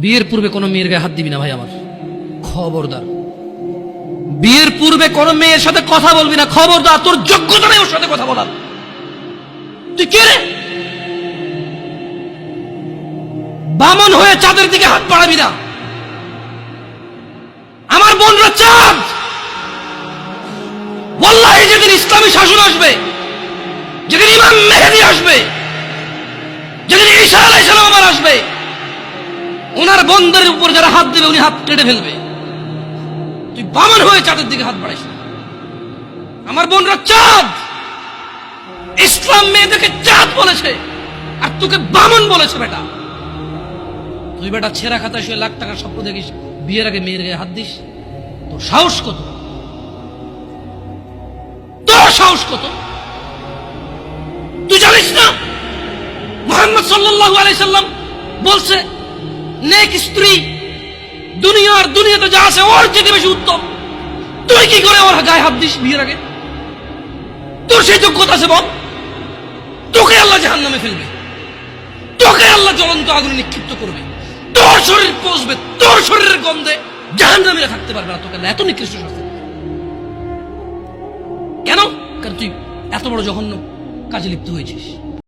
বিয়ের পূর্বে কোনো মেয়ের গায়ে হাত দিবি না ভাই আমার, খবরদার। বিয়ের পূর্বে কোনো মেয়ের সাথে কথা বলবি না, খবরদার। তোর যোগ্যতা নেই ওর সাথে কথা বলার। তুই কে রে? বামন হয়ে চাঁদের দিকে হাত বাড়াবি না। আমার বোনরা চাঁদ। ওয়াল্লাহি যেদিন ইসলামী শাসন আসবে, যেদিন ইমাম মেহেদী আসবে, যেদিন ঈসা আলাইহিস সালাম আবার আসবে, ওনার বন্ধের উপর যারা হাত দেবে উনি হাত কেটে ফেলবে। তুই বামন হয়ে চাঁদের দিকে হাত বাড়াইস না। আমার বোনরা চাঁদ। ইসলাম মেয়েদেরকে চাঁদ বলেছে আর তোকে বামন বলেছে। বেটা তুই বেটা ছেঁড়া খাতায় শুয়ে লাখ টাকার স্বপ্ন দেখিস, বিয়ের আগে মেয়ের গায়ে হাত দিস? তোর সাহস কত? তোর সাহস কত? তুই জানিস না মুহাম্মদ সাল্লাল্লাহু আলাইহি সাল্লাম বলছে নেক স্ত্রী দুনিয়াতে যা আছে ওর চেয়ে বেশি উত্তম। তুই কি করে ওর গায়ে হাত দিস বিয়ের আগে? তোর সেই যোগ্যতা আছে বল? তোকে আল্লাহ জাহান্নামে ফেলবে, তোকে আল্লাহ জ্বলন্ত আগুনে নিক্ষিপ্ত করবে, তোর শরীর পচবে, তোর শরীরের গন্ধে জাহান্নামীরা থাকতে পারবে না। তোকে আল্লাহ এত নিকৃষ্ট শাস্তি দেবে। কেন? কারণ তুই এত বড় জঘন্য কাজে লিপ্ত হয়েছিস।